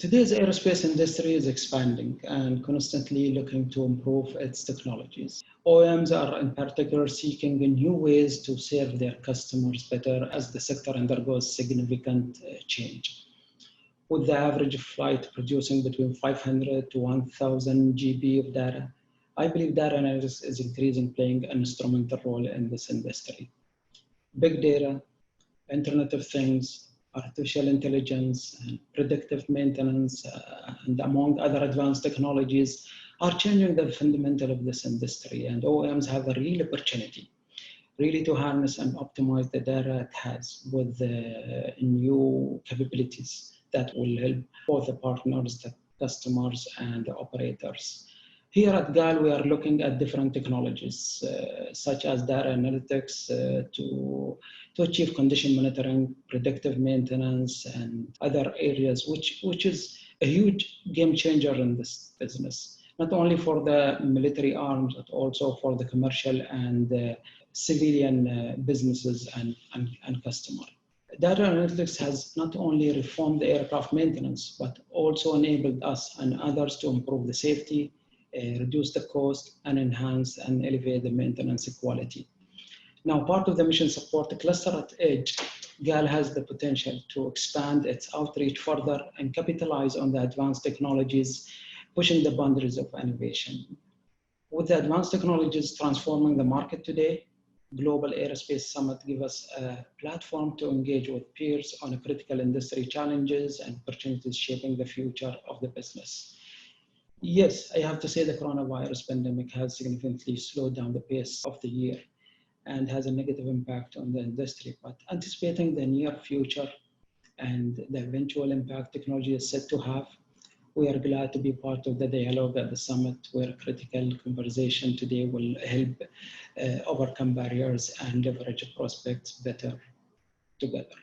Today's aerospace industry is expanding and constantly looking to improve its technologies. OEMs are in particular seeking new ways to serve their customers better as the sector undergoes significant change. With the average flight producing between 500 to 1000 GB of data, I believe data analysis is increasingly playing an instrumental role in this industry. Big data, Internet of Things, artificial intelligence, and predictive maintenance, and among other advanced technologies, are changing the fundamental of this industry. And OEMs have a real opportunity, really to harness and optimize the data it has with new capabilities that will help both the partners, the customers, and the operators. Here at GAL, we are looking at different technologies, such as data analytics to achieve condition monitoring, predictive maintenance, and other areas, which is a huge game changer in this business, not only for the military arms, but also for the commercial and civilian businesses and customers. Data analytics has not only reformed aircraft maintenance, but also enabled us and others to improve the safety, reduce the cost, and enhance and elevate the maintenance quality. Now, part of the mission support cluster at Edge, GAL has the potential to expand its outreach further and capitalize on the advanced technologies, pushing the boundaries of innovation. With the advanced technologies transforming the market today, Global Aerospace Summit gives us a platform to engage with peers on critical industry challenges and opportunities shaping the future of the business. Yes, I have to say the coronavirus pandemic has significantly slowed down the pace of the year and has a negative impact on the industry, but anticipating the near future and the eventual impact technology is set to have, we are glad to be part of the dialogue at the summit, where critical conversation today will help overcome barriers and leverage prospects better together.